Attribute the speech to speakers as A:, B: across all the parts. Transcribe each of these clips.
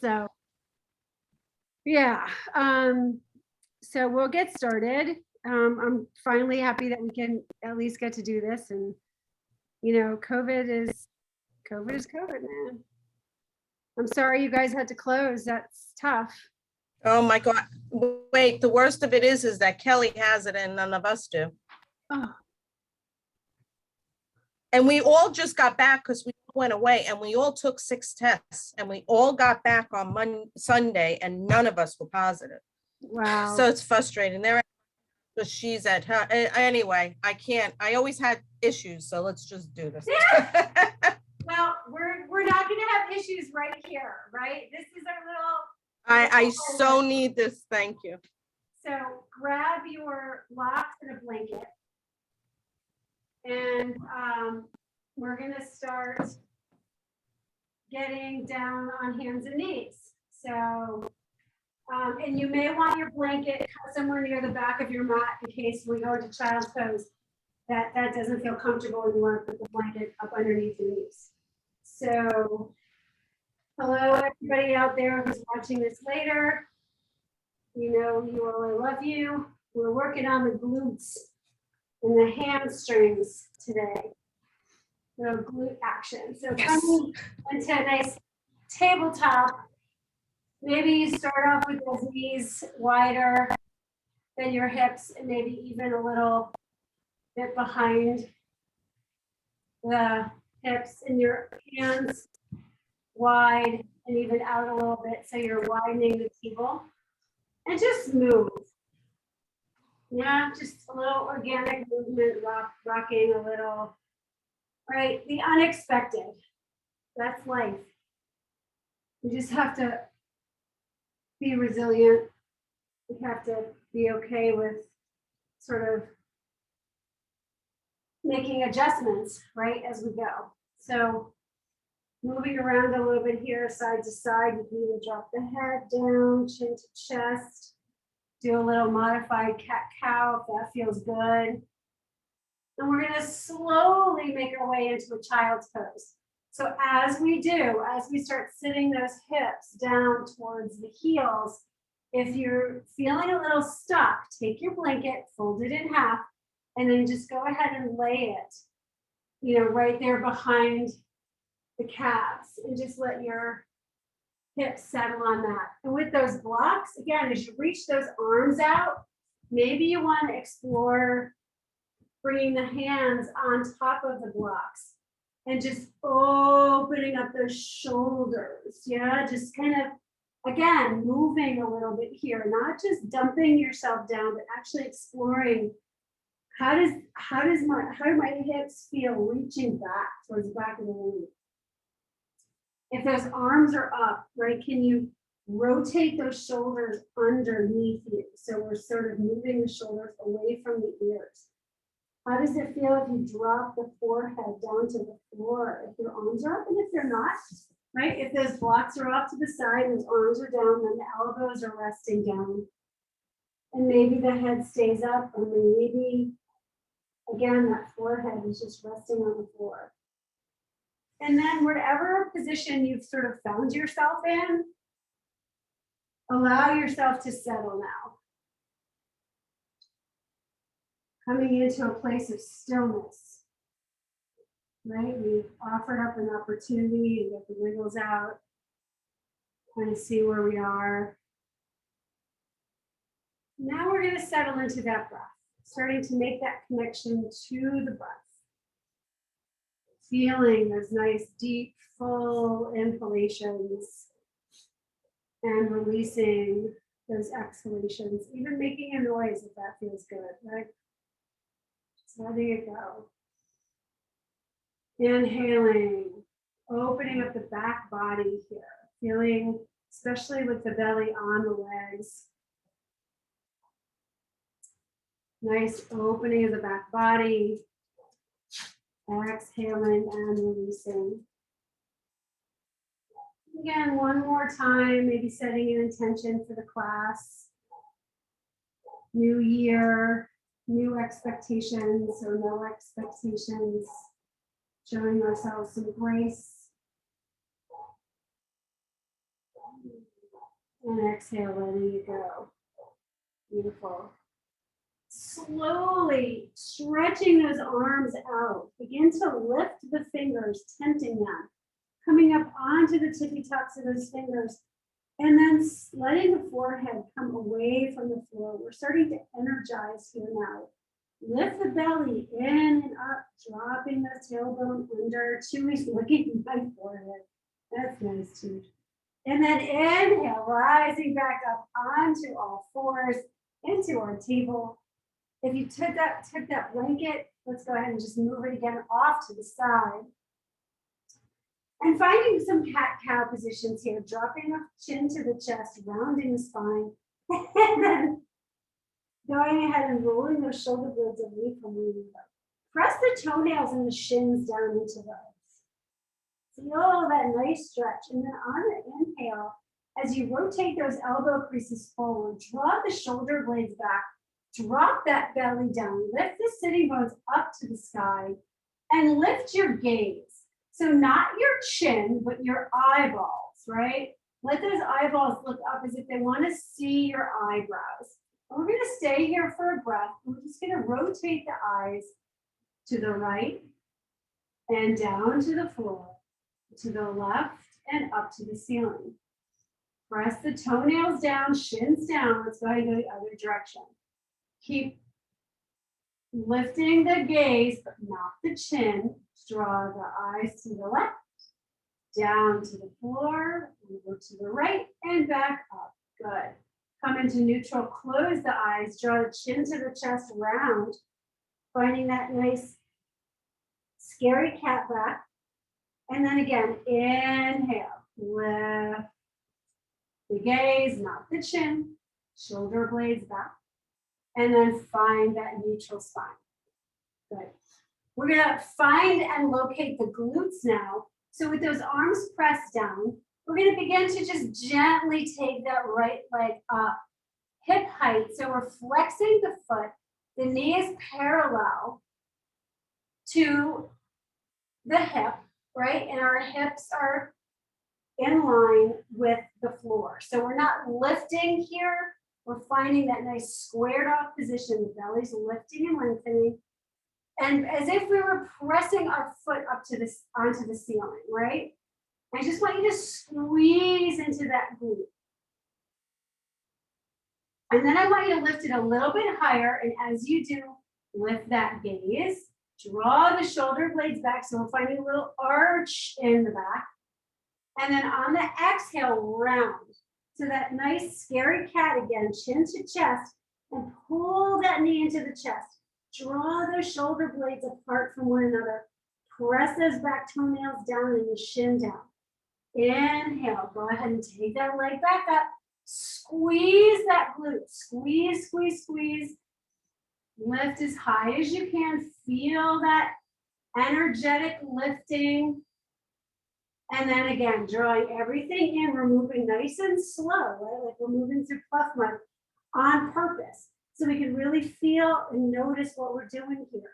A: So, yeah. So we'll get started. I'm finally happy that we can at least get to do this. And, COVID is COVID, man. I'm sorry you guys had to close. That's tough.
B: Oh my God. Wait, the worst of it is that Kelly has it and none of us do.
A: Oh,
B: And we all just got back because we went away and we all took 6 tests and we all got back on Sunday and none of us were positive.
A: wow.
B: So it's frustrating. Because she's at her. Anyway, I always had issues. So let's just do this.
A: Well, we're not going to have issues right here, right? This is our little.
B: I so need this. Thank you.
A: So grab your blocks and a blanket. And we're going to start getting down on hands and knees. So, and you may want your blanket somewhere near the back of your mat in case we go into child's pose that doesn't feel comfortable and you want to put the blanket up underneath your knees. So, hello everybody out there who's watching this later. You know you all, I love you. We're working on the glutes and the hamstrings today. Little glute action. So coming into a nice tabletop. Maybe you start off with those knees wider than your hips and maybe even a little bit behind the hips and your hands wide and even out a little bit so you're widening the table. And just move. Yeah, just a little organic movement, rocking a little, right? The unexpected, that's life. You just have to be resilient. We have to be okay with sort of making adjustments, right, as we go. So moving around a little bit here, side to side, you can even drop the head down, chin to chest. Do a little modified cat-cow if that feels good. And we're going to slowly make our way into a child's pose. So as we do, as we start sitting those hips down towards the heels, if you're feeling a little stuck, take your blanket, fold it in half, and then just go ahead and lay it, right there behind the calves, and just let your hips settle on that. And with those blocks, again, as you reach those arms out, maybe you want to explore bringing the hands on top of the blocks and just opening up those shoulders. Yeah, just kind of, again, moving a little bit here, not just dumping yourself down, but actually exploring how do my hips feel reaching back towards the back of the knee. If those arms are up, right, can you rotate those shoulders underneath you? So we're sort of moving the shoulders away from the ears. How does it feel if you drop the forehead down to the floor? If your arms are up, and if they're not, right? If those blocks are off to the side, those arms are down, then the elbows are resting down. And maybe the head stays up, or maybe, again, that forehead is just resting on the floor. And then whatever position you've sort of found yourself in, allow yourself to settle now. Coming into a place of stillness, right? We've offered up an opportunity to get the wiggles out, kind of see where we are. Now we're going to settle into that breath, starting to make that connection to the breath. Feeling those nice, deep, full inhalations and releasing those exhalations, even making a noise if that feels good, right? Just letting it go. Inhaling, opening up the back body here, feeling, especially with the belly on the legs. Nice opening of the back body. Exhaling and releasing. Again, one more time, maybe setting an intention for the class. New year, new expectations or no expectations. Showing ourselves some grace. And exhale, letting it go. Beautiful. Slowly stretching those arms out. Begin to lift the fingers, tenting them. Coming up onto the tippy tops of those fingers. And then letting the forehead come away from the floor. We're starting to energize here now. Lift the belly in and up, dropping the tailbone under. Chewy's looking at my forehead. That's nice too. And then inhale, rising back up onto all fours, into our table. If you took that blanket, let's go ahead and just move it again off to the side. And finding some cat-cow positions here, dropping the chin to the chest, rounding the spine, and then going ahead and rolling those shoulder blades away from one another. Press the toenails and the shins down into those. Feel that nice stretch. And then on the inhale, as you rotate those elbow creases forward, draw the shoulder blades back, drop that belly down, lift the sitting bones up to the sky, and lift your gaze. So not your chin, but your eyeballs, right? Let those eyeballs look up as if they want to see your eyebrows. And we're going to stay here for a breath. We're just going to rotate the eyes to the right and down to the floor, to the left and up to the ceiling. Press the toenails down, shins down. Let's go ahead and go the other direction. Keep lifting the gaze, but not the chin. Draw the eyes to the left, down to the floor, over to the right, and back up. Good. Come into neutral, close the eyes, draw the chin to the chest, round, finding that nice scary cat back. And then again, inhale, lift the gaze, not the chin, shoulder blades back, and then find that neutral spine. Good. We're gonna find and locate the glutes now. So with those arms pressed down, we're gonna begin to just gently take that right leg up, hip height. So we're flexing the foot, the knee is parallel to the hip, right? And our hips are in line with the floor. So we're not lifting here. We're finding that nice squared off position. The belly's lifting and lengthening. And as if we were pressing our foot up to this onto the ceiling, right? I just want you to squeeze into that glute. And then I want you to lift it a little bit higher. And as you do, lift that gaze. Draw the shoulder blades back. So we're finding a little arch in the back. And then on the exhale, round. So that nice scary cat again, chin to chest. And pull that knee into the chest. Draw those shoulder blades apart from one another. Press those back toenails down and the shin down. Inhale, go ahead and take that leg back up. Squeeze that glute. Squeeze, squeeze, squeeze. Lift as high as you can. Feel that energetic lifting. And then again, drawing everything in. We're moving nice and slow, right? Like we're moving through puff mud on purpose. So we can really feel and notice what we're doing here.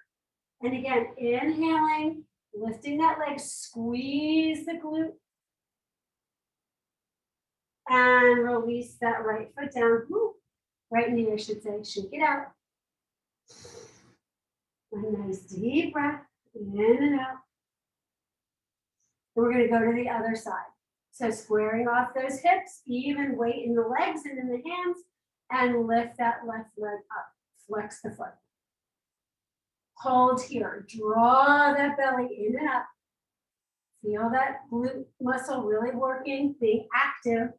A: And again, inhaling, lifting that leg, squeeze the glute. And release that right foot down. Right knee, I should say. Shake it out. A nice deep breath. In and out. We're going to go to the other side. So squaring off those hips, even weight in the legs and in the hands. And lift that left leg up. Flex the foot. Hold here. Draw that belly in and up. Feel that glute muscle really working, being active.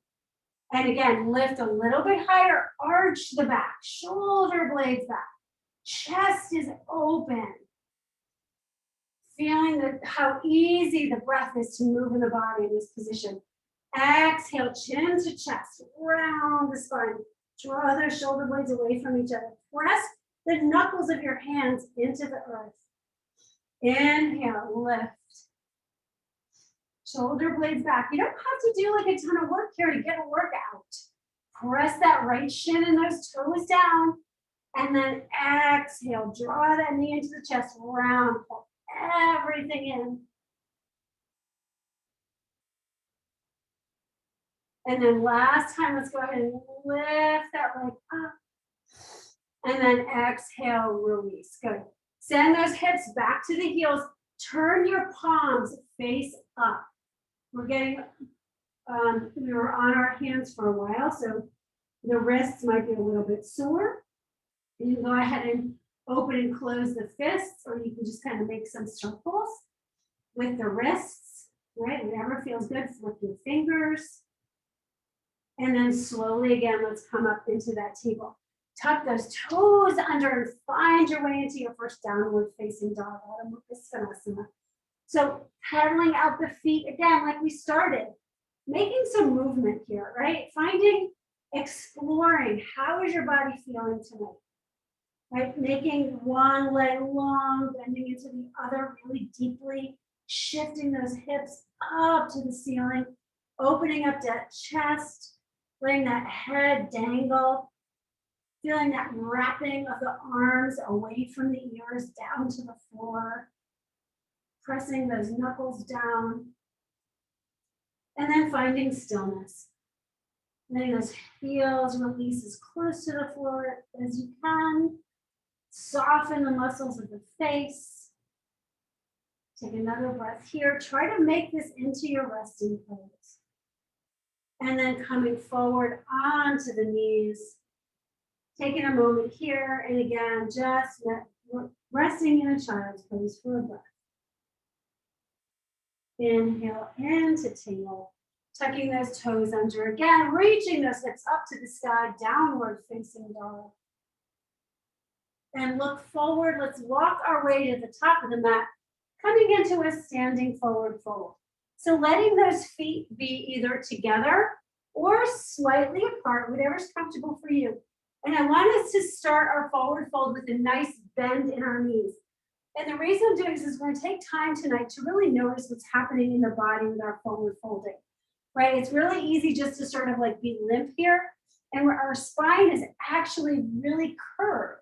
A: And again, lift a little bit higher. Arch the back. Shoulder blades back. Chest is open. Feeling how easy the breath is to move in the body in this position. Exhale, chin to chest. Round the spine. Draw those shoulder blades away from each other. Press the knuckles of your hands into the earth. Inhale, lift. Shoulder blades back. You don't have to do like a ton of work here to get a workout. Press that right shin and those toes down. And then exhale, draw that knee into the chest, round, pull everything in. And then last time, let's go ahead and lift that leg up. And then exhale, release. Good. Send those hips back to the heels. Turn your palms face up. We're getting, we were on our hands for a while, so the wrists might be a little bit sore. You can go ahead and open and close the fists, or you can just kind of make some circles with the wrists, right? Whatever feels good, flip your fingers. And then slowly again, let's come up into that table. Tuck those toes under and find your way into your first downward facing dog, Shavasana. So pedaling out the feet again, like we started, making some movement here, right? Exploring, how is your body feeling tonight? Right, making one leg long, bending into the other really deeply, shifting those hips up to the ceiling, opening up that chest, letting that head dangle, feeling that wrapping of the arms away from the ears down to the floor, pressing those knuckles down, and then finding stillness. Letting those heels release as close to the floor as you can. Soften the muscles of the face. Take another breath here. Try to make this into your resting pose. And then coming forward onto the knees. Taking a moment here, and again, just resting in a child's pose for a breath. Inhale into tail. Tucking those toes under again, reaching those hips up to the sky, downward facing dog. And look forward, let's walk our way to the top of the mat, coming into a standing forward fold. So letting those feet be either together or slightly apart, whatever's comfortable for you. And I want us to start our forward fold with a nice bend in our knees. And the reason I'm doing this is we're gonna take time tonight to really notice what's happening in the body with our forward folding. Right, it's really easy just to sort of like be limp here, and where our spine is actually really curved.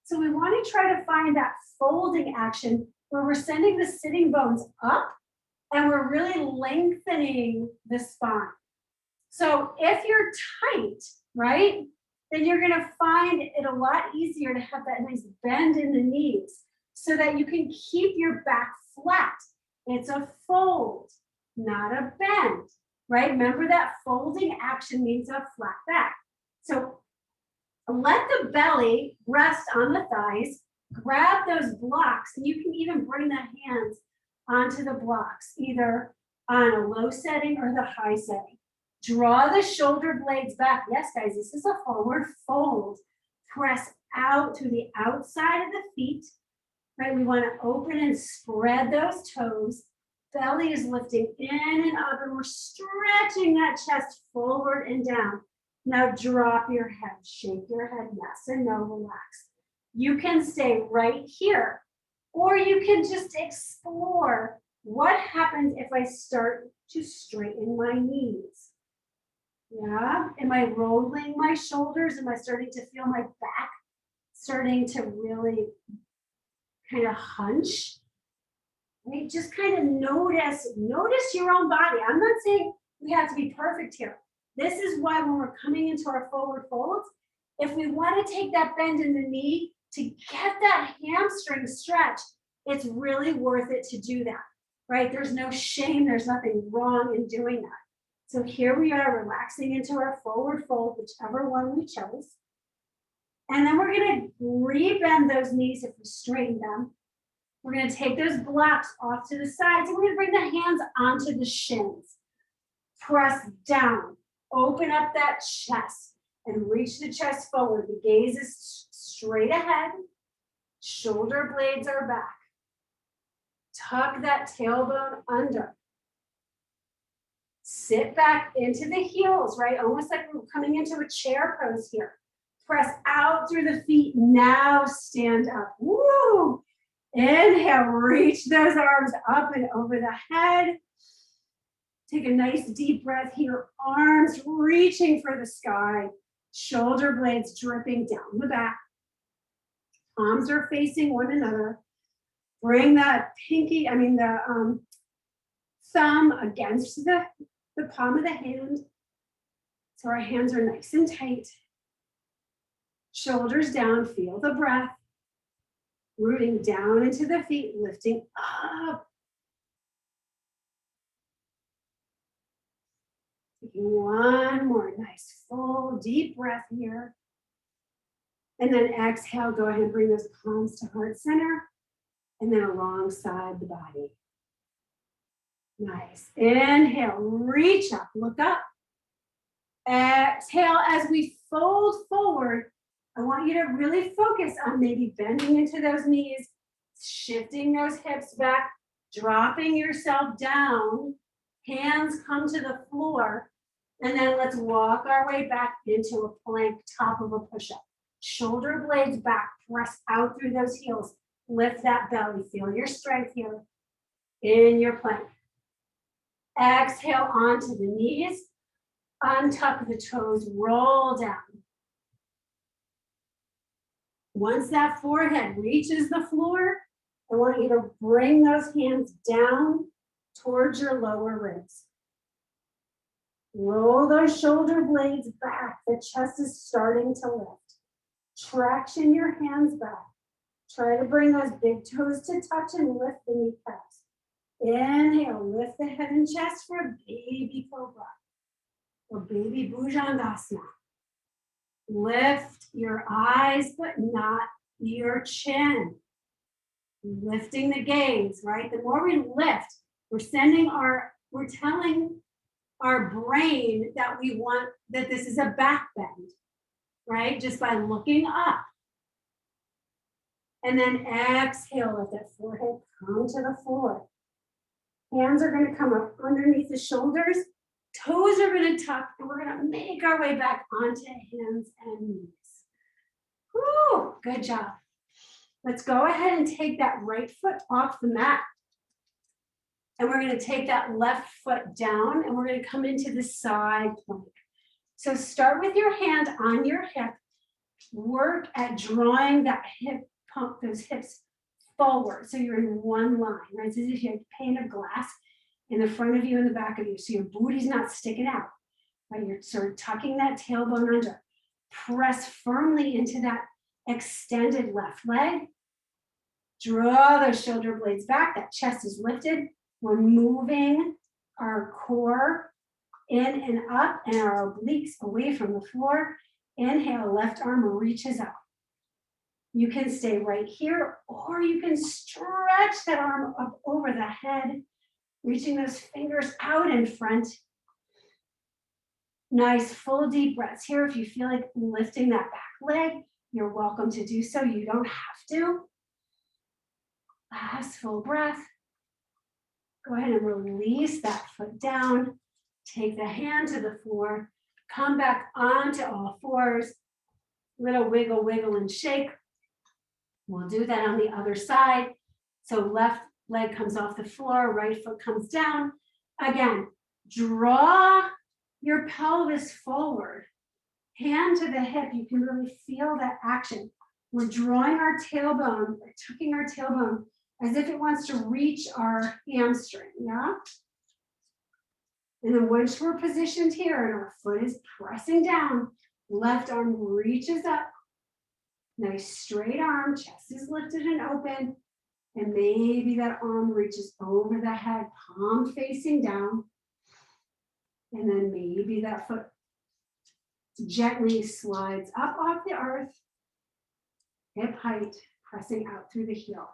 A: So we want to try to find that folding action where we're sending the sitting bones up and we're really lengthening the spine. So if you're tight, right, then you're going to find it a lot easier to have that nice bend in the knees so that you can keep your back flat. It's a fold, not a bend. Right? Remember that folding action means a flat back. So let the belly rest on the thighs, grab those blocks, and you can even bring the hands onto the blocks, either on a low setting or the high setting. Draw the shoulder blades back. Yes, guys, this is a forward fold. Press out to the outside of the feet, right? We want to open and spread those toes. Belly is lifting in and up, and we're stretching that chest forward and down. Now drop your head, shake your head, yes and no, relax. You can stay right here, or you can just explore what happens if I start to straighten my knees. Yeah, am I rolling my shoulders? Am I starting to feel my back starting to really kind of hunch? Right? Just kind of notice your own body. I'm not saying we have to be perfect here. This is why when we're coming into our forward folds, if we want to take that bend in the knee to get that hamstring stretch, it's really worth it to do that, right? There's no shame. There's nothing wrong in doing that. So here we are relaxing into our forward fold, whichever one we chose. And then we're going to re-bend those knees if we straighten them. We're going to take those blocks off to the sides, and we're going to bring the hands onto the shins. Press down, open up that chest, and reach the chest forward. The gaze is straight ahead. Shoulder blades are back. Tuck that tailbone under. Sit back into the heels, right? Almost like we're coming into a chair pose here. Press out through the feet. Now stand up. Woo! Inhale, reach those arms up and over the head. Take a nice deep breath here. Arms reaching for the sky. Shoulder blades dripping down the back. Palms are facing one another. Bring that thumb against the palm of the hand. So our hands are nice and tight. Shoulders down, feel the breath. Rooting down into the feet, lifting up. Taking one more nice full deep breath here. And then exhale, go ahead and bring those palms to heart center and then alongside the body. Nice. Inhale, reach up, look up. Exhale, as we fold forward, I want you to really focus on maybe bending into those knees, shifting those hips back, dropping yourself down, hands come to the floor, and then let's walk our way back into a plank, top of a push-up. Shoulder blades back, press out through those heels, lift that belly, feel your strength here in your plank. Exhale onto the knees, untuck the toes, roll down. Once that forehead reaches the floor, I want you to bring those hands down towards your lower ribs. Roll those shoulder blades back. The chest is starting to lift. Traction your hands back. Try to bring those big toes to touch and lift the kneecaps. Inhale, lift the head and chest for a baby cobra or baby bhujangasana. Lift your eyes, but not your chin. Lifting the gaze, right? The more we lift, we're telling our brain that we want, that this is a back bend, right? Just by looking up. And then exhale, let that forehead come to the floor. Hands are going to come up underneath the shoulders. Toes are going to tuck, and we're going to make our way back onto hands and knees. Whew, good job. Let's go ahead and take that right foot off the mat. And we're going to take that left foot down, and we're going to come into the side plank. So start with your hand on your hip. Work at drawing that hip, pump those hips forward. So you're in one line, right? It's as if you had a pane of glass in the front of you and the back of you. So your booty's not sticking out, right? You're sort of tucking that tailbone under. Press firmly into that extended left leg. Draw those shoulder blades back. That chest is lifted. We're moving our core in and up and our obliques away from the floor. Inhale, left arm reaches up. You can stay right here, or you can stretch that arm up over the head, reaching those fingers out in front. Nice, full deep breaths here. If you feel like lifting that back leg, you're welcome to do so. You don't have to. Last full breath. Go ahead and release that foot down. Take the hand to the floor. Come back onto all fours. Little wiggle, wiggle, and shake. We'll do that on the other side. So left leg comes off the floor, right foot comes down. Again, draw your pelvis forward. Hand to the hip. You can really feel that action. We're drawing our tailbone, or tucking our tailbone as if it wants to reach our hamstring, yeah? And then once we're positioned here and our foot is pressing down, left arm reaches up. Nice straight arm, chest is lifted and open. And maybe that arm reaches over the head, palm facing down. And then maybe that foot gently slides up off the earth, hip height, pressing out through the heel.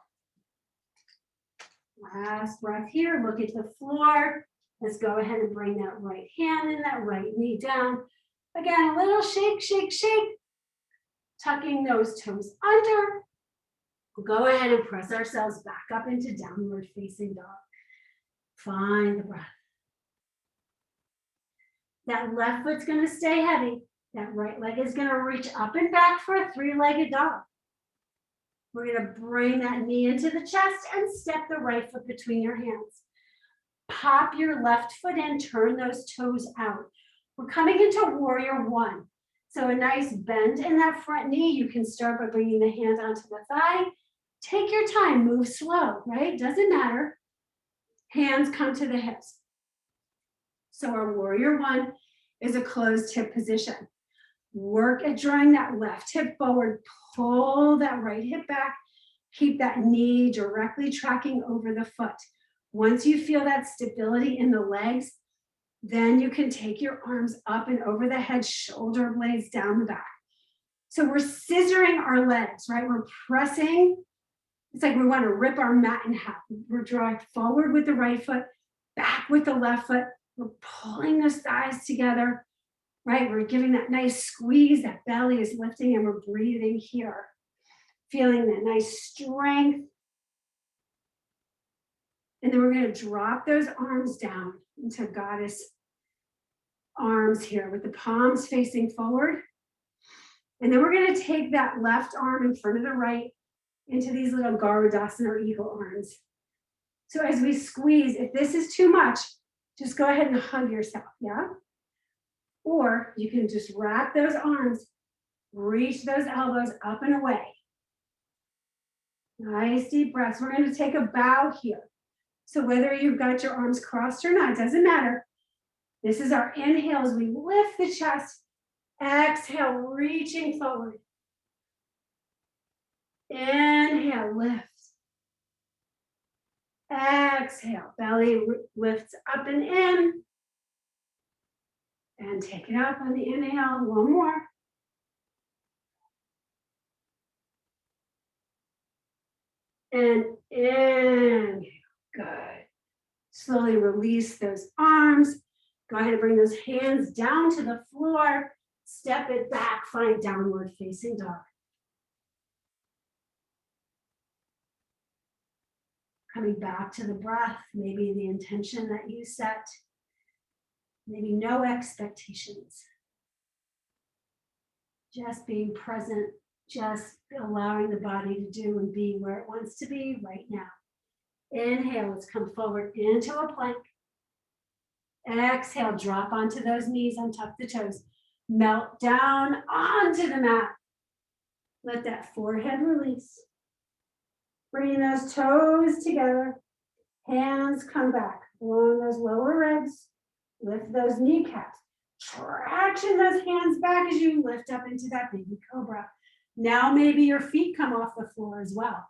A: Last breath here, look at the floor. Let's go ahead and bring that right hand and that right knee down. Again, a little shake, shake, shake. Tucking those toes under. We'll go ahead and press ourselves back up into downward facing dog. Find the breath. That left foot's going to stay heavy. That right leg is going to reach up and back for a three-legged dog. We're going to bring that knee into the chest and step the right foot between your hands. Pop your left foot in, turn those toes out. We're coming into warrior one. So a nice bend in that front knee. You can start by bringing the hand onto the thigh. Take your time, move slow, right? Doesn't matter. Hands come to the hips. So our warrior one, is a closed hip position. Work at drawing that left hip forward, pull that right hip back, keep that knee directly tracking over the foot. Once you feel that stability in the legs, then you can take your arms up and over the head, shoulder blades down the back. So we're scissoring our legs, right? We're pressing. It's like we want to rip our mat in half. We're drawing forward with the right foot, back with the left foot. We're pulling those thighs together, right? We're giving that nice squeeze. That belly is lifting and we're breathing here. Feeling that nice strength. And then we're going to drop those arms down into goddess arms here with the palms facing forward. And then we're going to take that left arm in front of the right into these little Garudasana or eagle arms. So as we squeeze, if this is too much, just go ahead and hug yourself, yeah? Or you can just wrap those arms, reach those elbows up and away. Nice deep breaths. We're going to take a bow here. So whether you've got your arms crossed or not, doesn't matter. This is our inhale as we lift the chest. Exhale, reaching forward. Inhale, lift. Exhale, belly lifts up and in. And take it up on the inhale. One more. And inhale. Good. Slowly release those arms. Go ahead and bring those hands down to the floor. Step it back. Find downward facing dog. Coming back to the breath, maybe the intention that you set, maybe no expectations. Just being present, just allowing the body to do and be where it wants to be right now. Inhale, let's come forward into a plank. Exhale, drop onto those knees, untuck the toes. Melt down onto the mat. Let that forehead release. Bringing those toes together, hands come back along those lower ribs, lift those kneecaps, traction those hands back as you lift up into that baby cobra. Now maybe your feet come off the floor as well,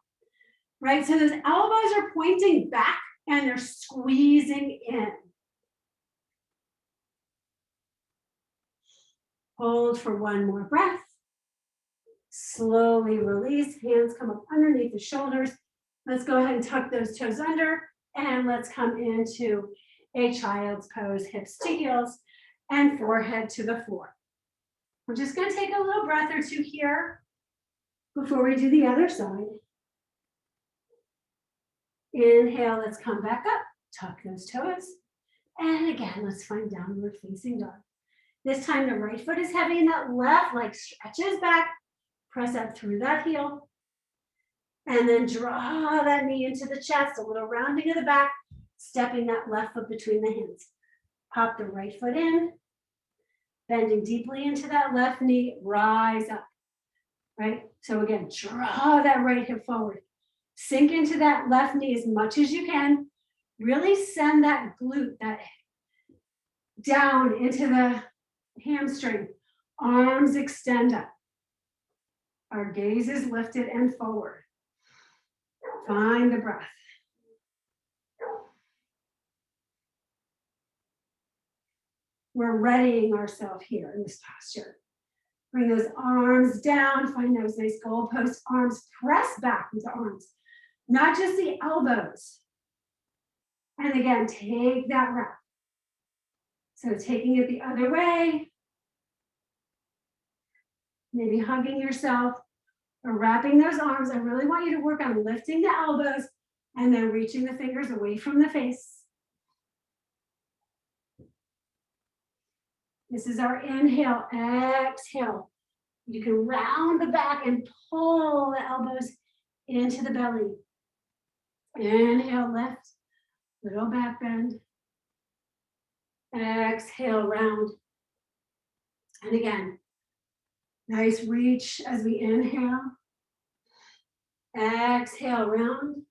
A: right? So those elbows are pointing back and they're squeezing in. Hold for one more breath. Slowly release, hands come up underneath the shoulders. Let's go ahead and tuck those toes under and let's come into a child's pose, hips to heels and forehead to the floor. We're just going to take a little breath or two here before we do the other side. Inhale, let's come back up, tuck those toes. And again, let's find downward facing dog. This time the right foot is heavy and that left leg stretches back. Press up through that heel. And then draw that knee into the chest, a little rounding of the back, stepping that left foot between the hands. Pop the right foot in, bending deeply into that left knee, rise up, right? So again, draw that right hip forward. Sink into that left knee as much as you can. Really send that glute, that down into the hamstring. Arms extend up. Our gaze is lifted and forward. Find the breath. We're readying ourselves here in this posture. Bring those arms down, find those nice goalpost arms, press back with the arms, not just the elbows. And again, take that wrap. So taking it the other way, maybe hugging yourself or wrapping those arms. I really want you to work on lifting the elbows and then reaching the fingers away from the face. This is our inhale, exhale. You can round the back and pull the elbows into the belly. Inhale, lift, little back bend. Exhale, round. And again, nice reach as we inhale. Exhale, round.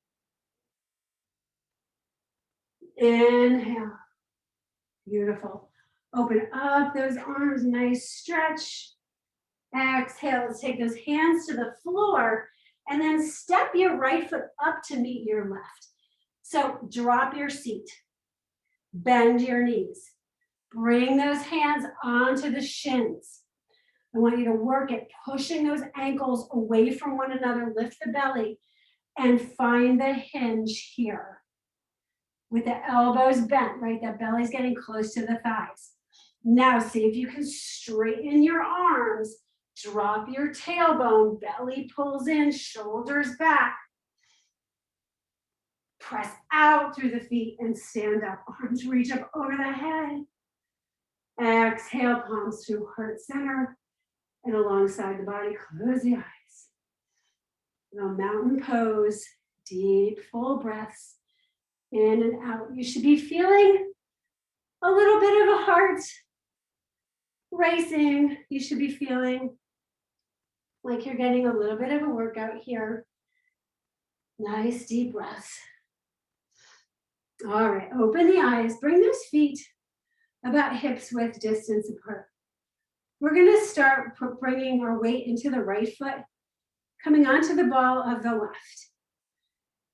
A: Inhale. Beautiful. Open up those arms, nice stretch. Exhale, let's take those hands to the floor and then step your right foot up to meet your left. So drop your seat, bend your knees, bring those hands onto the shins. I want you to work at pushing those ankles away from one another, lift the belly, and find the hinge here. With the elbows bent, right? That belly's getting close to the thighs. Now see if you can straighten your arms, drop your tailbone, belly pulls in, shoulders back. Press out through the feet and stand up. Arms reach up over the head. Exhale, palms to heart center and alongside the body. Close the eyes. Now mountain pose, deep, full breaths in and out. You should be feeling a little bit of a heart racing. You should be feeling like you're getting a little bit of a workout here. Nice deep breaths. All right, open the eyes, bring those feet about hips width distance apart. We're gonna start bringing our weight into the right foot, coming onto the ball of the left.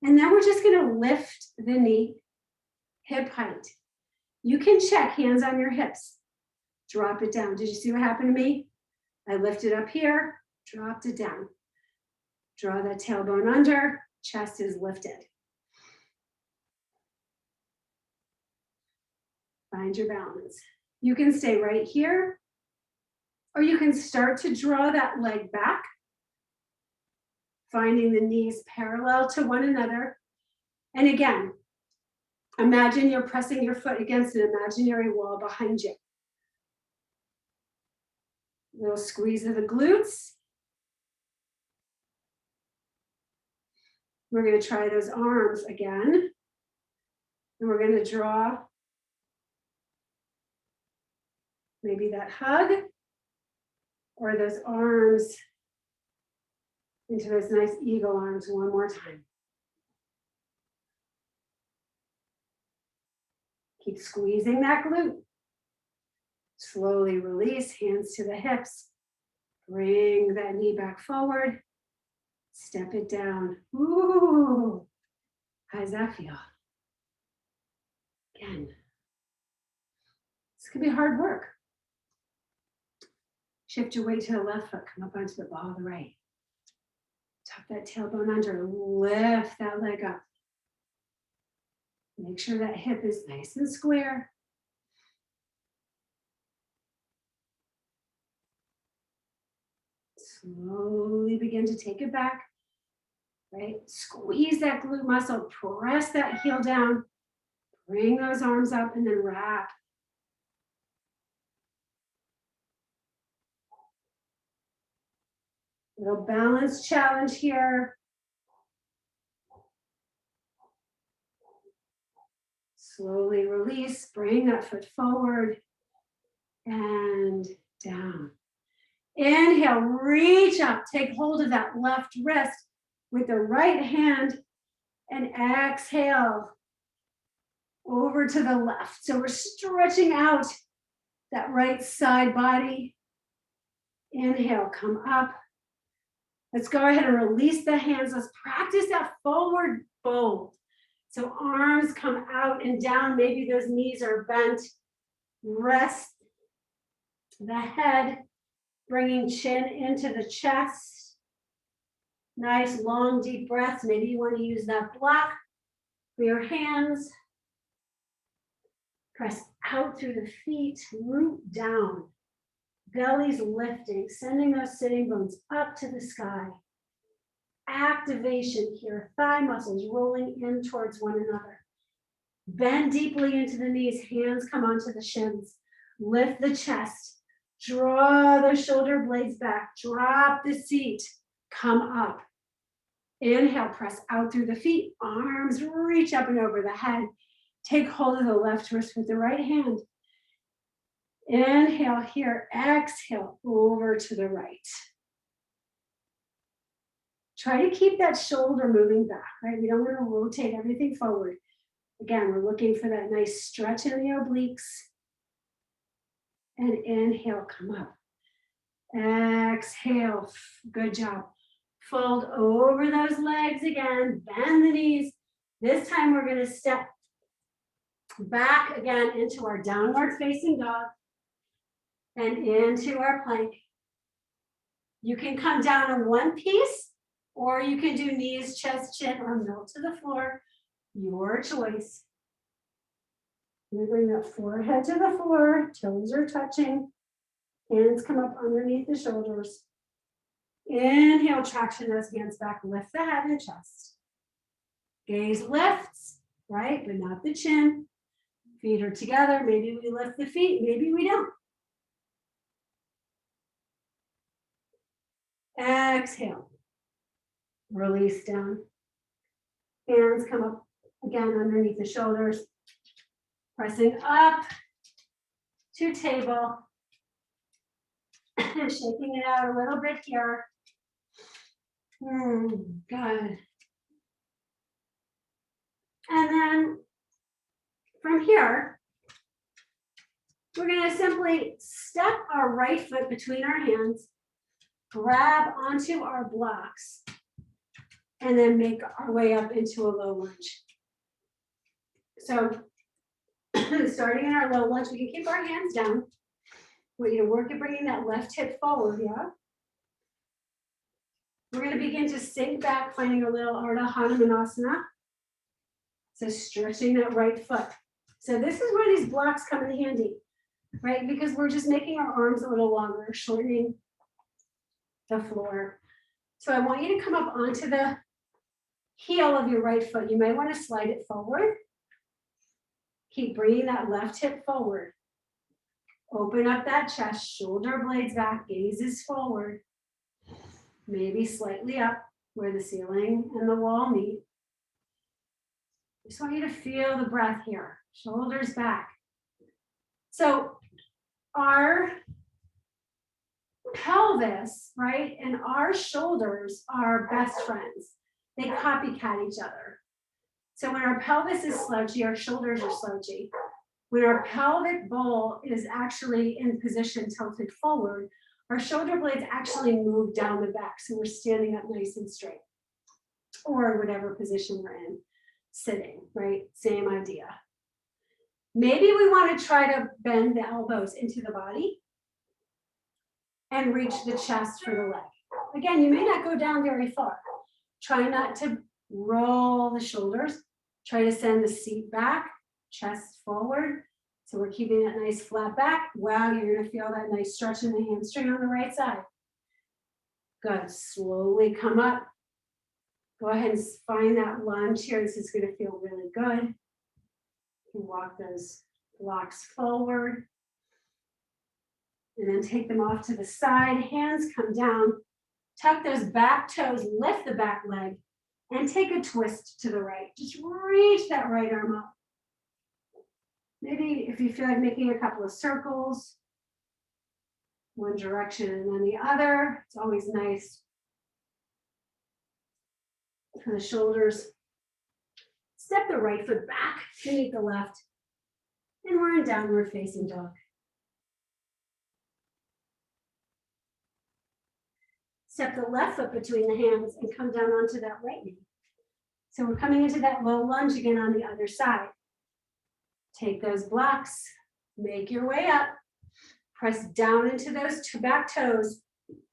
A: And then we're just gonna lift the knee, hip height. You can check hands on your hips. Drop it down. Did you see what happened to me? I lifted up here, dropped it down. Draw that tailbone under, chest is lifted. Find your balance. You can stay right here, or you can start to draw that leg back, finding the knees parallel to one another. And again, imagine you're pressing your foot against an imaginary wall behind you. Little squeeze of the glutes. We're going to try those arms again. And we're going to draw maybe that hug or those arms into those nice eagle arms one more time. Keep squeezing that glute. Slowly release, hands to the hips. Bring that knee back forward. Step it down. Ooh, how does that feel? Again, this could be hard work. Shift your weight to the left foot, come up onto the ball of the right. Tuck that tailbone under, lift that leg up. Make sure that hip is nice and square. Slowly begin to take it back, right? Squeeze that glute muscle, press that heel down, bring those arms up and then wrap. Little balance challenge here. Slowly release, bring that foot forward and down. Inhale, reach up, take hold of that left wrist with the right hand and exhale over to the left. So we're stretching out that right side body. Inhale, come up. Let's go ahead and release the hands. Let's practice that forward fold. So arms come out and down. Maybe those knees are bent. Rest the head, bringing chin into the chest. Nice, long, deep breaths. Maybe you want to use that block for your hands. Press out through the feet, root down. Belly's lifting, sending those sitting bones up to the sky. Activation here, thigh muscles rolling in towards one another. Bend deeply into the knees, hands come onto the shins. Lift the chest, draw the shoulder blades back, drop the seat, come up. Inhale, press out through the feet, arms reach up and over the head. Take hold of the left wrist with the right hand. Inhale here, exhale over to the right. Try to keep that shoulder moving back, right? We don't want to rotate everything forward. Again, we're looking for that nice stretch in the obliques. And inhale, come up. Exhale, good job. Fold over those legs again, bend the knees. This time we're gonna step back again into our downward facing dog and into our plank. You can come down in one piece, or you can do knees, chest, chin, or melt to the floor. Your choice. We bring that forehead to the floor, toes are touching, hands come up underneath the shoulders. Inhale, traction those hands back, lift the head and chest. Gaze lifts, right, but not the chin. Feet are together, maybe we lift the feet, maybe we don't. Exhale, release down. Hands come up again underneath the shoulders. Pressing up to table. Shaking it out a little bit here. Good. And then from here, we're going to simply step our right foot between our hands, grab onto our blocks, and then make our way up into a low lunge. So starting in our low lunge, we can keep our hands down. We're going to work at bringing that left hip forward, yeah? We're going to begin to sink back, finding a little Ardha Hanumanasana. So stretching that right foot. So this is where these blocks come in handy, right? Because we're just making our arms a little longer, shortening the floor. So I want you to come up onto the heel of your right foot. You might want to slide it forward. Keep bringing that left hip forward. Open up that chest, shoulder blades back, gazes forward. Maybe slightly up where the ceiling and the wall meet. Just want you to feel the breath here, shoulders back. So our pelvis, right, and our shoulders are best friends. They copycat each other. So when our pelvis is slouchy, our shoulders are slouchy. When our pelvic bowl is actually in position tilted forward, our shoulder blades actually move down the back. So we're standing up nice and straight, or whatever position we're in, sitting, right? Same idea. Maybe we want to try to bend the elbows into the body and reach the chest for the leg. Again, you may not go down very far. Try not to roll the shoulders. Try to send the seat back, chest forward. So we're keeping that nice flat back. Wow, you're going to feel that nice stretch in the hamstring on the right side. Good. Slowly come up. Go ahead and find that lunge here. This is going to feel really good. You walk those blocks forward. And then take them off to the side. Hands come down. Tuck those back toes. Lift the back leg. And take a twist to the right. Just reach that right arm up. Maybe if you feel like making a couple of circles, one direction and then the other. It's always nice for the shoulders. Step the right foot back to meet the left. And we're in downward facing dog. Step the left foot between the hands and come down onto that right knee. So we're coming into that low lunge again on the other side. Take those blocks, make your way up, press down into those two back toes,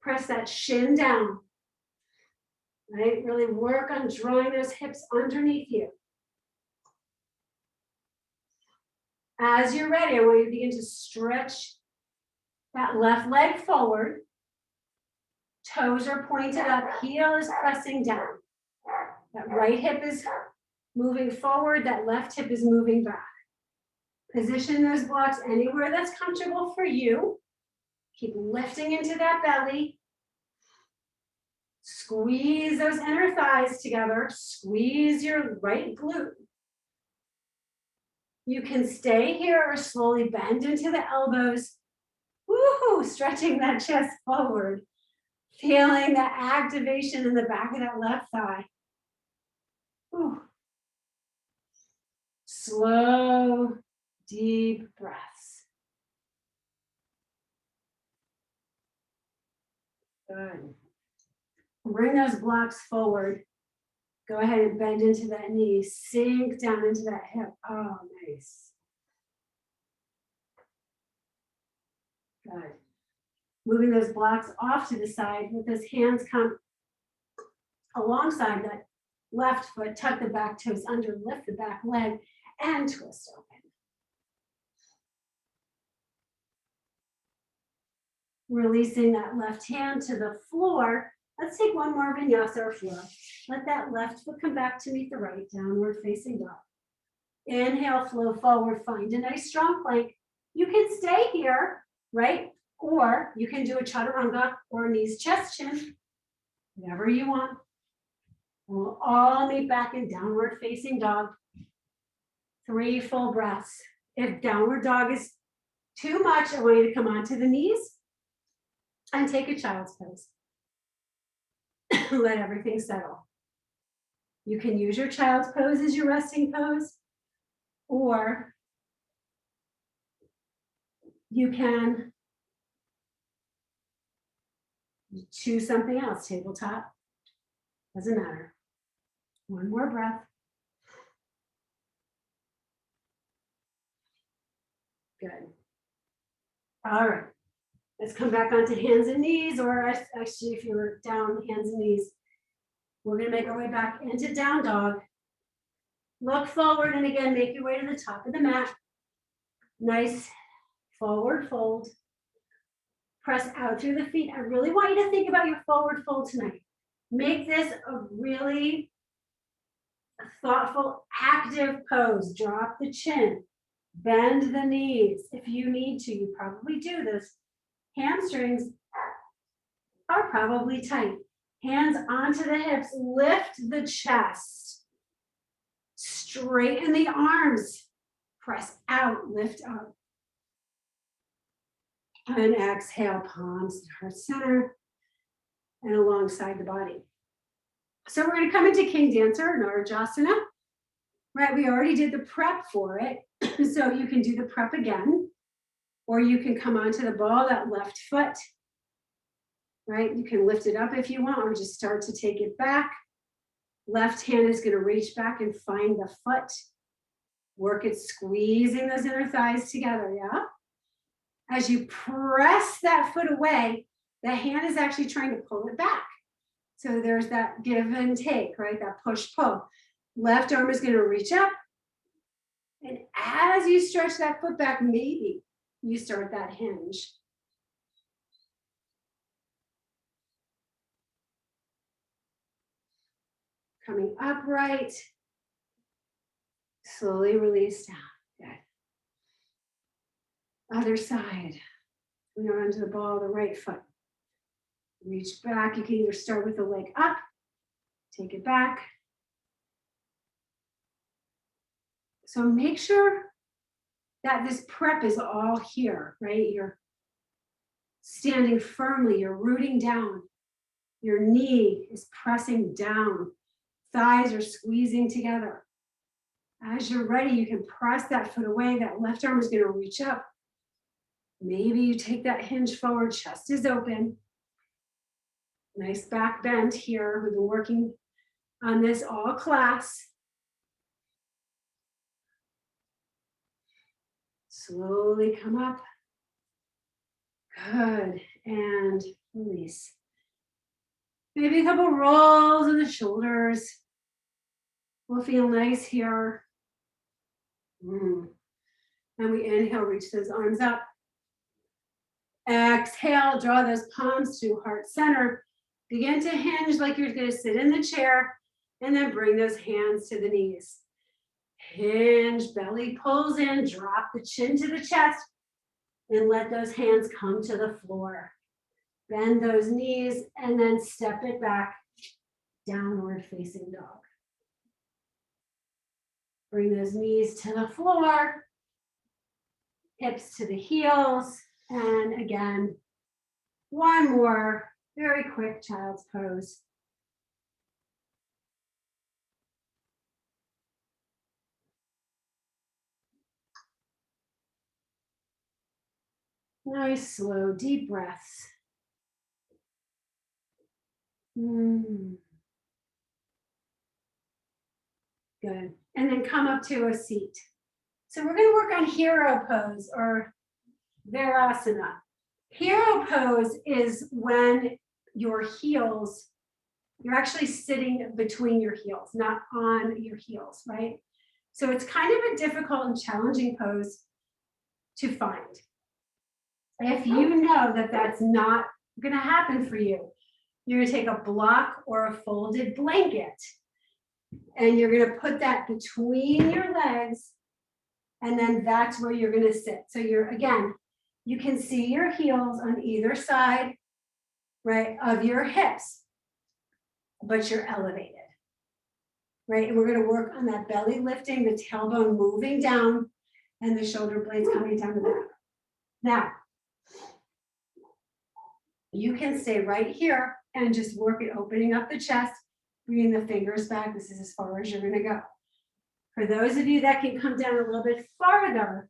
A: press that shin down, right? Really work on drawing those hips underneath you. As you're ready, I want you to begin to stretch that left leg forward. Toes are pointed up, heel is pressing down. That right hip is moving forward, that left hip is moving back. Position those blocks anywhere that's comfortable for you. Keep lifting into that belly. Squeeze those inner thighs together. Squeeze your right glute. You can stay here or slowly bend into the elbows. Woohoo! Stretching that chest forward. Feeling that activation in the back of that left thigh. Whew. Slow, deep breaths. Good. Bring those blocks forward. Go ahead and bend into that knee. Sink down into that hip. Oh, nice. Good. Moving those blocks off to the side with those hands come alongside that left foot. Tuck the back toes under, lift the back leg, and twist open. Releasing that left hand to the floor. Let's take one more vinyasa or floor. Let that left foot come back to meet the right, downward facing dog. Inhale, flow forward, find a nice strong plank. You can stay here, right? Or you can do a chaturanga or knees, chest, chin, whatever you want. We'll all meet back in downward facing dog. 3 full breaths. If downward dog is too much, I want you to come onto the knees and take a child's pose. Let everything settle. You can use your child's pose as your resting pose, or you can choose something else, tabletop, doesn't matter. One more breath. Good. All right. Let's come back onto hands and knees, or actually, if you're down, hands and knees. We're going to make our way back into down dog. Look forward, and again, make your way to the top of the mat. Nice forward fold. Press out through the feet. I really want you to think about your forward fold tonight. Make this a really thoughtful, active pose. Drop the chin. Bend the knees. If you need to, you probably do this. Hamstrings are probably tight. Hands onto the hips. Lift the chest. Straighten the arms. Press out, lift up. And exhale, palms to heart center and alongside the body. So we're going to come into King Dancer, Narajasana. Right, we already did the prep for it. So you can do the prep again, or you can come onto the ball, that left foot. Right, you can lift it up if you want, or just start to take it back. Left hand is going to reach back and find the foot. Work at squeezing those inner thighs together, yeah? As you press that foot away, the hand is actually trying to pull it back. So there's that give and take, right? That push-pull. Left arm is going to reach up. And as you stretch that foot back, maybe you start that hinge. Coming upright. Slowly release down. Good. Other side. We are onto the ball, the right foot. Reach back. You can either start with the leg up, take it back. So make sure that this prep is all here, right? You're standing firmly, you're rooting down. Your knee is pressing down. Thighs are squeezing together. As you're ready, you can press that foot away. That left arm is going to reach up. Maybe you take that hinge forward, chest is open. Nice back bend here. We've been working on this all class. Slowly come up. Good. And release. Maybe a couple rolls of the shoulders. We'll feel nice here. And we inhale, reach those arms up. Exhale, draw those palms to heart center. Begin to hinge like you're going to sit in the chair, and then bring those hands to the knees. Hinge, belly pulls in, drop the chin to the chest, and let those hands come to the floor. Bend those knees, and then step it back, downward facing dog. Bring those knees to the floor, hips to the heels, and again, one more very quick child's pose. Nice, slow, deep breaths. Good. And then come up to a seat. So we're going to work on hero pose or Virasana. Hero pose is when your heels, you're actually sitting between your heels, not on your heels, right? So it's kind of a difficult and challenging pose to find. If you know that that's not going to happen for you, you're going to take a block or a folded blanket and you're going to put that between your legs, and then that's where you're going to sit. So you're, again, you can see your heels on either side, right, of your hips, but you're elevated, right? And we're going to work on that belly lifting, the tailbone moving down, and the shoulder blades coming down the back. Now, you can stay right here and just work it, opening up the chest, bringing the fingers back. This is as far as you're going to go. For those of you that can come down a little bit farther,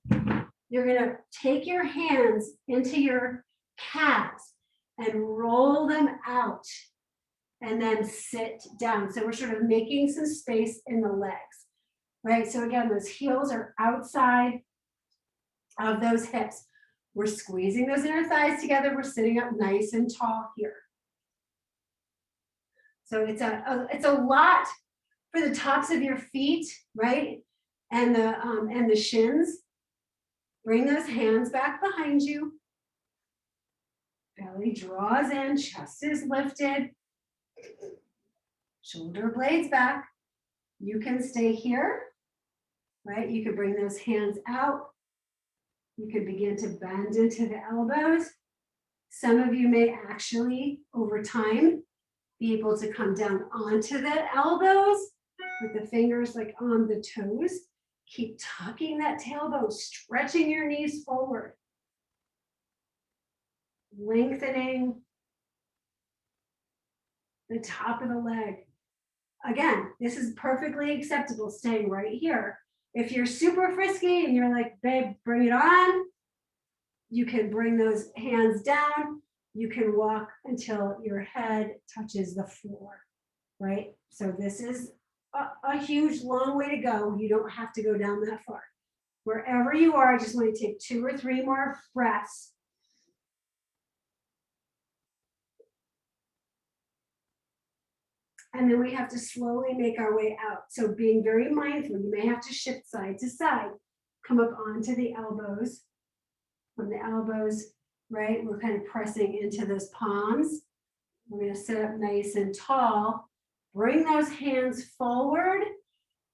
A: you're going to take your hands into your calves and roll them out and then sit down. So we're sort of making some space in the legs, right? So again, those heels are outside of those hips. We're squeezing those inner thighs together. We're sitting up nice and tall here. So it's a lot for the tops of your feet, right? And the shins. Bring those hands back behind you. Belly draws in, chest is lifted. Shoulder blades back. You can stay here, right? You could bring those hands out. You could begin to bend into the elbows. Some of you may actually, over time, be able to come down onto the elbows with the fingers like on the toes. Keep tucking that tailbone, stretching your knees forward. Lengthening the top of the leg. Again, this is perfectly acceptable, staying right here. If you're super frisky and you're like, babe, bring it on, you can bring those hands down. You can walk until your head touches the floor, right? So this is a huge, long way to go. You don't have to go down that far. Wherever you are, I just want to take 2 or 3 more breaths. And then we have to slowly make our way out. So being very mindful, you may have to shift side to side, come up onto the elbows. From the elbows, right, we're kind of pressing into those palms. We're going to sit up nice and tall. Bring those hands forward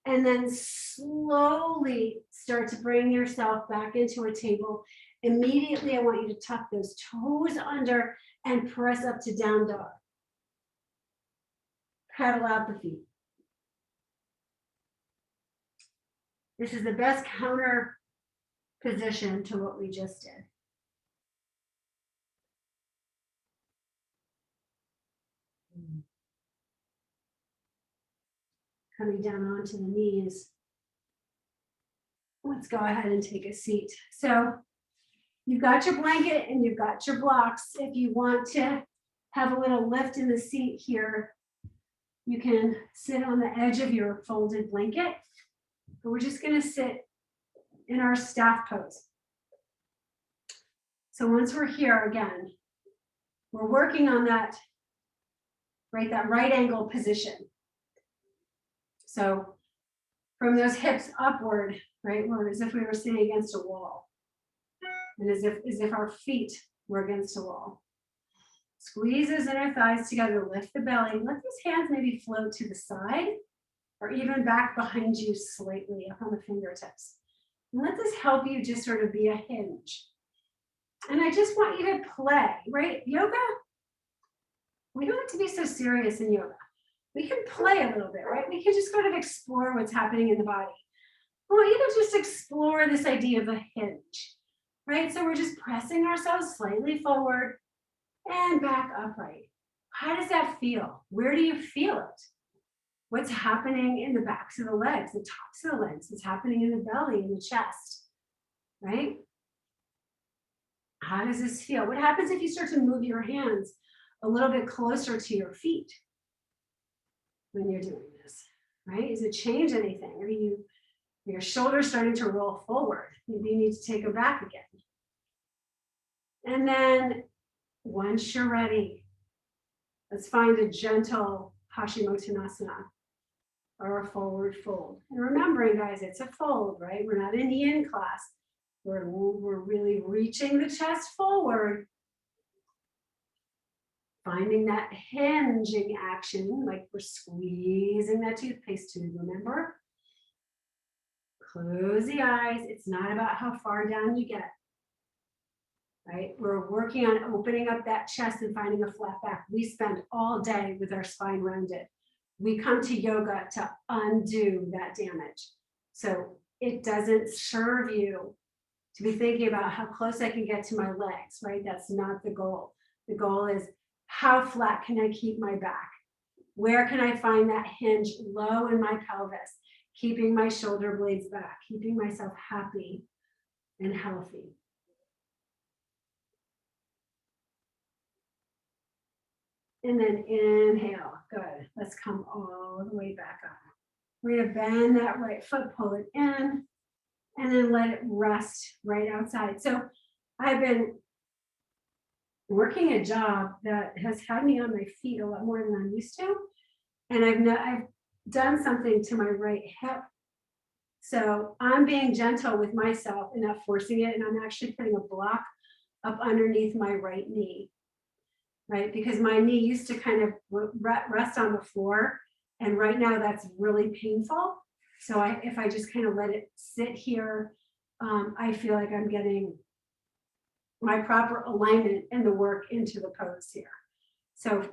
A: and then slowly start to bring yourself back into a table. Immediately, I want you to tuck those toes under and press up to down dog. Paddle out the feet. This is the best counter position to what we just did. Coming down onto the knees. Let's go ahead and take a seat. So you've got your blanket and you've got your blocks. If you want to have a little lift in the seat here, you can sit on the edge of your folded blanket. But we're just going to sit in our staff pose. So once we're here again, we're working on that, right, that right angle position. So from those hips upward, right, we're as if we were sitting against a wall. And as if our feet were against a wall. Squeeze those inner thighs together, lift the belly, let these hands maybe float to the side or even back behind you slightly up on the fingertips. And let this help you just sort of be a hinge. And I just want you to play, right? Yoga, we don't have to be so serious in yoga. We can play a little bit, right? We can just sort of explore what's happening in the body. I want you to just explore this idea of a hinge, right? So we're just pressing ourselves slightly forward and back upright. How does that feel? Where do you feel it? What's happening in the backs of the legs, the tops of the legs? What's happening in the belly, in the chest, right? How does this feel? What happens if you start to move your hands a little bit closer to your feet when you're doing this, right? Does it change anything? Are your shoulders starting to roll forward? Maybe you need to take them back again. And then once you're ready, let's find a gentle Paschimottanasana or a forward fold. And remembering, guys, it's a fold, right? We're not in the yin class. We're really reaching the chest forward, finding that hinging action, like we're squeezing that toothpaste tube, remember? Close the eyes. It's not about how far down you get, right? We're working on opening up that chest and finding a flat back. We spend all day with our spine rounded. We come to yoga to undo that damage. So it doesn't serve you to be thinking about how close I can get to my legs, right? That's not the goal. The goal is how flat can I keep my back? Where can I find that hinge low in my pelvis? Keeping my shoulder blades back, keeping myself happy and healthy. And then inhale, good. Let's come all the way back up. We're gonna bend that right foot, pull it in, and then let it rest right outside. So I've been working a job that has had me on my feet a lot more than I'm used to. And I've done something to my right hip. So I'm being gentle with myself and not forcing it. And I'm actually putting a block up underneath my right knee, right? Because my knee used to kind of rest on the floor. And right now that's really painful. So if I just kind of let it sit here, I feel like I'm getting my proper alignment and the work into the pose here. So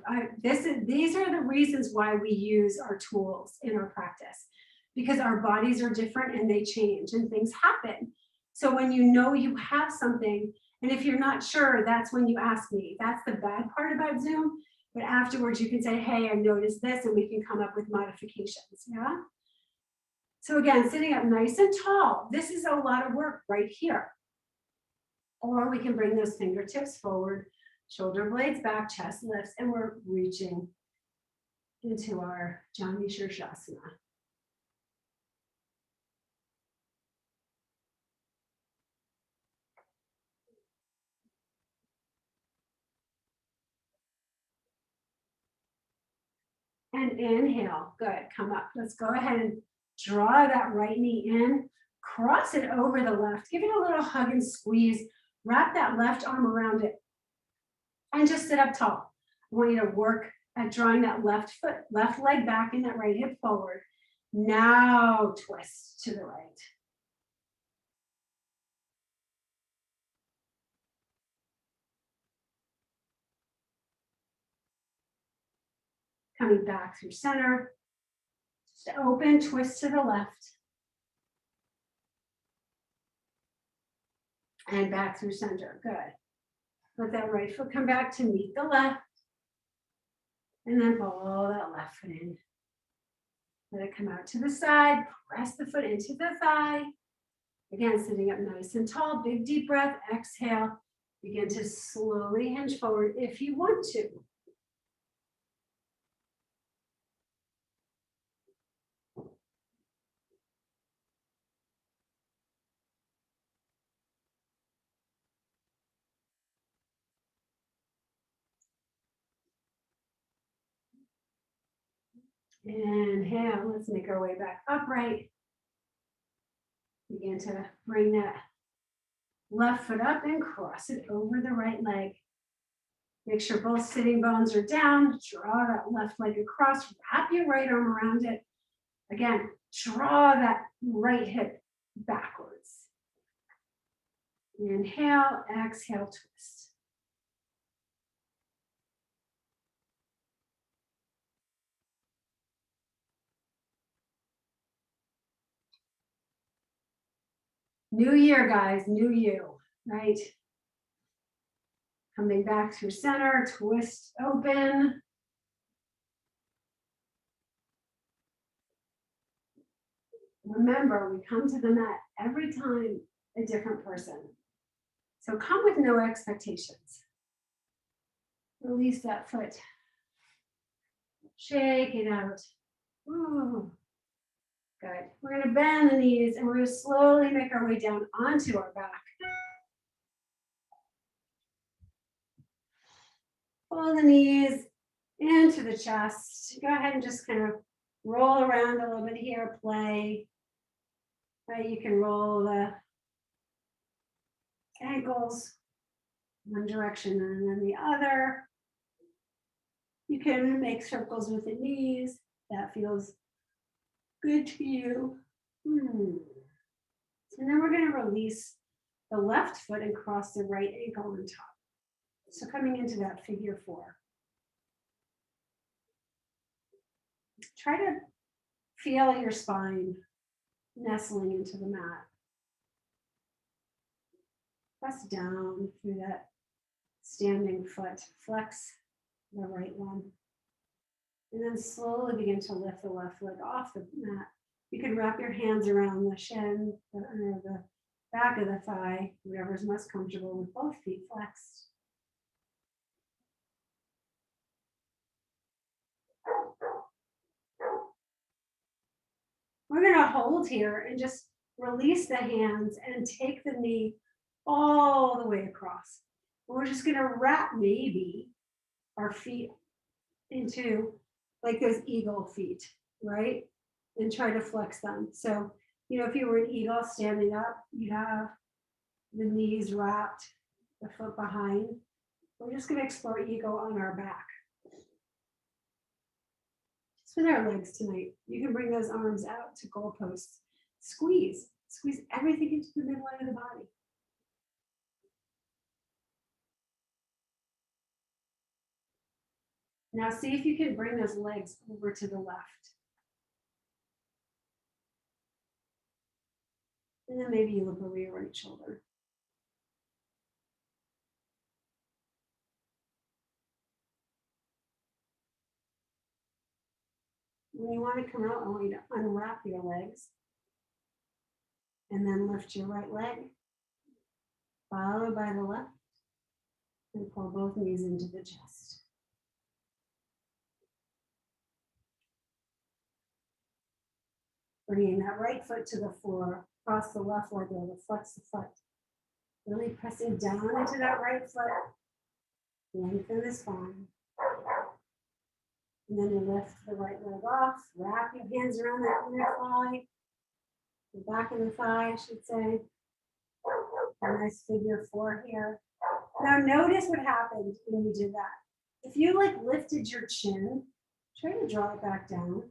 A: these are the reasons why we use our tools in our practice, because our bodies are different and they change and things happen. So when you know you have something, and if you're not sure, that's when you ask me. That's the bad part about Zoom. But afterwards you can say, hey, I noticed this, and we can come up with modifications, yeah? So again, sitting up nice and tall. This is a lot of work right here. Or we can bring those fingertips forward, shoulder blades back, chest lifts, and we're reaching into our Jani Shirshasana. And inhale, good, come up. Let's go ahead and draw that right knee in, cross it over the left, give it a little hug and squeeze, wrap that left arm around it, and just sit up tall. I want you to work at drawing that left leg back and that right hip forward. Now twist to the right. Coming back through center. Just open, twist to the left. And back through center, good. Let that right foot come back to meet the left. And then pull that left foot in. Let it come out to the side, press the foot into the thigh. Again, sitting up nice and tall, big deep breath, exhale. Begin to slowly hinge forward if you want to. Inhale, let's make our way back upright. Begin to bring that left foot up and cross it over the right leg. Make sure both sitting bones are down. Draw that left leg across, wrap your right arm around it. Again, draw that right hip backwards. Inhale, exhale, twist. New year, guys, new you, right? Coming back through center, twist open. Remember, we come to the mat every time a different person. So come with no expectations. Release that foot. Shake it out. Ooh. Good. We're going to bend the knees and we're going to slowly make our way down onto our back. Pull the knees into the chest. Go ahead and just kind of roll around a little bit here, play. Right, you can roll the ankles one direction and then the other. You can make circles with the knees. That feels good to you. And then we're going to release the left foot and cross the right ankle on top. So coming into that figure 4. Try to feel your spine nestling into the mat. Press down through that standing foot. Flex the right one. And then slowly begin to lift the left leg off the mat. You can wrap your hands around the shin, or the back of the thigh, whatever's most comfortable with both feet flexed. We're going to hold here and just release the hands and take the knee all the way across. We're just going to wrap maybe our feet into like those eagle feet, right? And try to flex them. So, if you were an eagle standing up, you'd have the knees wrapped, the foot behind. We're just going to explore eagle on our back. Just with our legs tonight. You can bring those arms out to goalposts. Squeeze everything into the midline of the body. Now see if you can bring those legs over to the left. And then maybe you look over your right shoulder. When you want to come out, I want you to unwrap your legs and then lift your right leg, followed by the left, and pull both knees into the chest. Bringing that right foot to the floor, cross the left leg over, flex the foot. Really pressing down into that right foot, lengthen the spine. And then you lift the right leg off, wrap your hands around that inner thigh, the back of the thigh, I should say. A nice figure 4 here. Now notice what happened when you did that. If you lifted your chin, try to draw it back down.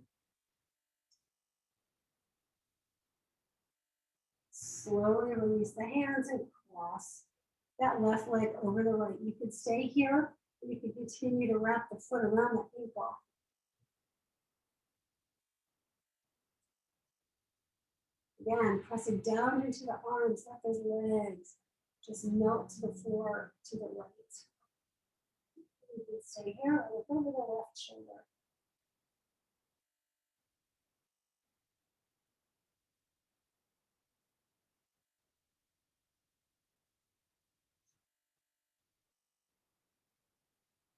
A: Slowly release the hands and cross that left leg over the right. You could stay here, or you could continue to wrap the foot around the ankle. Again, pressing down into the arms, let those legs just melt to the floor to the right. You can stay here or look over the left shoulder.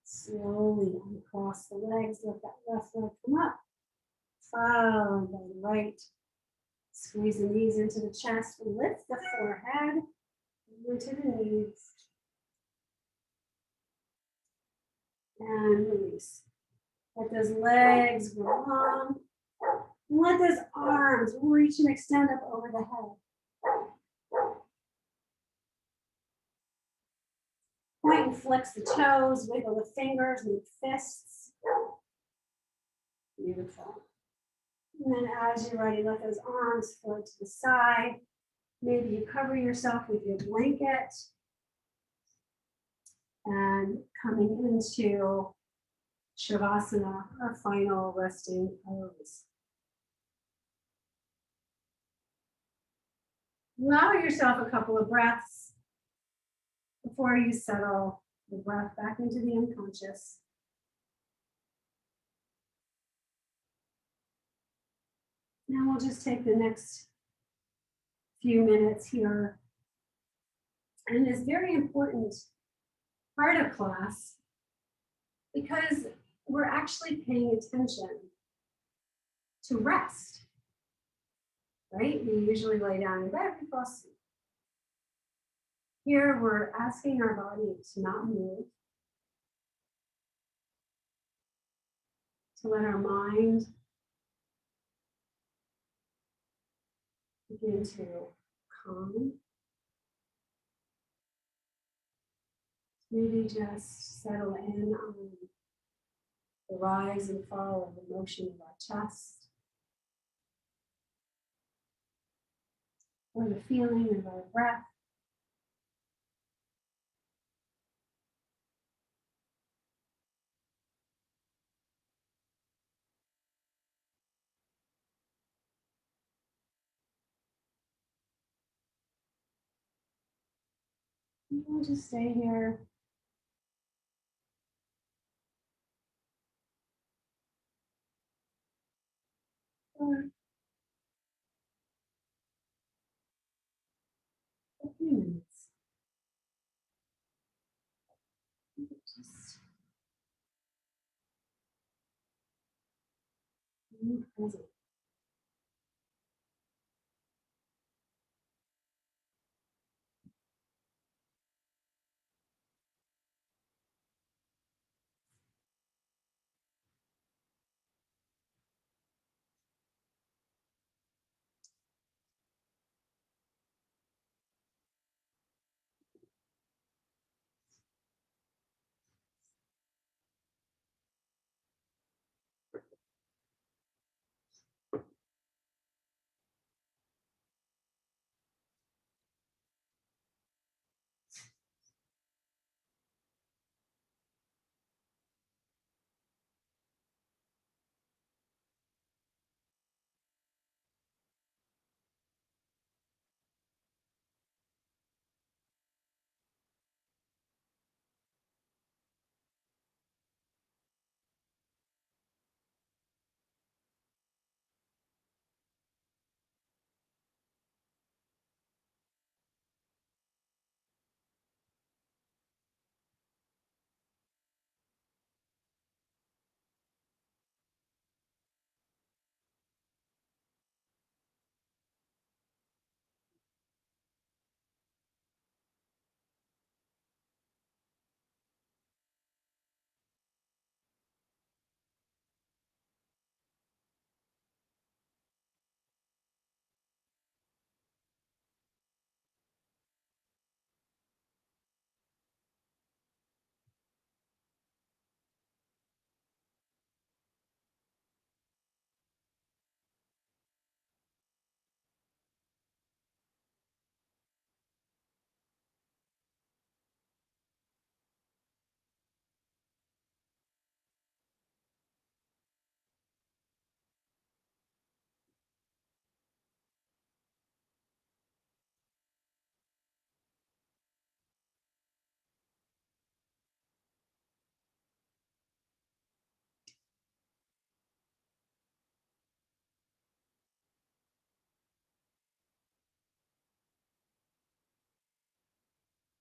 A: Slowly uncross the legs, let that left leg come up. Followed by the right. Squeeze the knees into the chest, lift the forehead into the knees. And release. Let those legs go long. And let those arms reach and extend up over the head. Point and flex the toes, wiggle the fingers, make fists. Beautiful. And then as you're ready, let those arms float to the side. Maybe you cover yourself with your blanket. And coming into Shavasana, our final resting pose. Allow yourself a couple of breaths before you settle the breath back into the unconscious. Now we'll just take the next few minutes here. And this very important part of class because we're actually paying attention to rest, right? We usually lay down in bed and fall asleep. Here, we're asking our body to not move, to let our mind begin to calm. Maybe just settle in on the rise and fall of the motion of our chest, or the feeling of our breath. And we'll just stay here. For a few minutes. Just being present.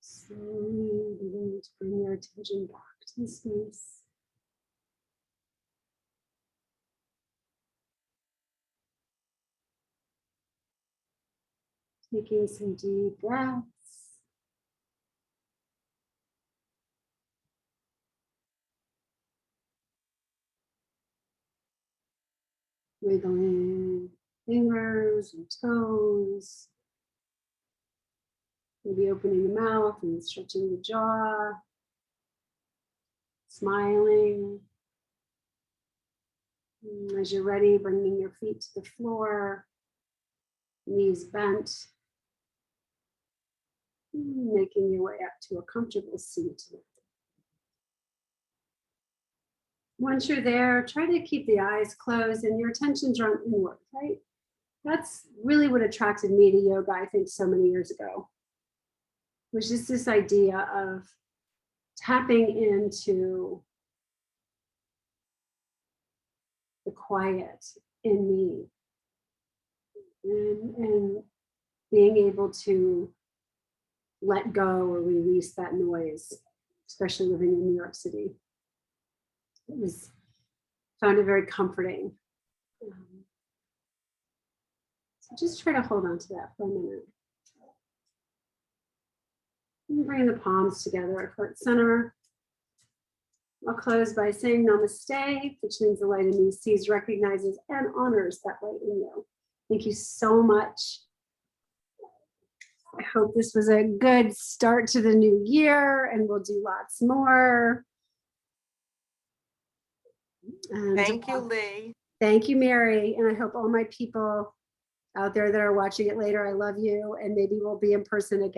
A: Slowly begin to bring your attention back to the space. Taking some deep breaths. Wiggling fingers and toes. Maybe opening the mouth and stretching the jaw. Smiling. As you're ready, bringing your feet to the floor. Knees bent. Making your way up to a comfortable seat. Once you're there, try to keep the eyes closed and your attention drawn inward, right? That's really what attracted me to yoga, I think, so many years ago. Was just this idea of tapping into the quiet in me and being able to let go or release that noise, especially living in New York City. Found it very comforting. So just try to hold on to that for a minute. And bring the palms together at heart center. I'll close by saying namaste, which means the light in me sees, recognizes, and honors that light in you. Thank you so much. I hope this was a good start to the new year, and we'll do lots more. And
B: Thank you, Lee.
A: thank you, Mary. And I hope all my people out there that are watching it later, I love you, and maybe we'll be in person again.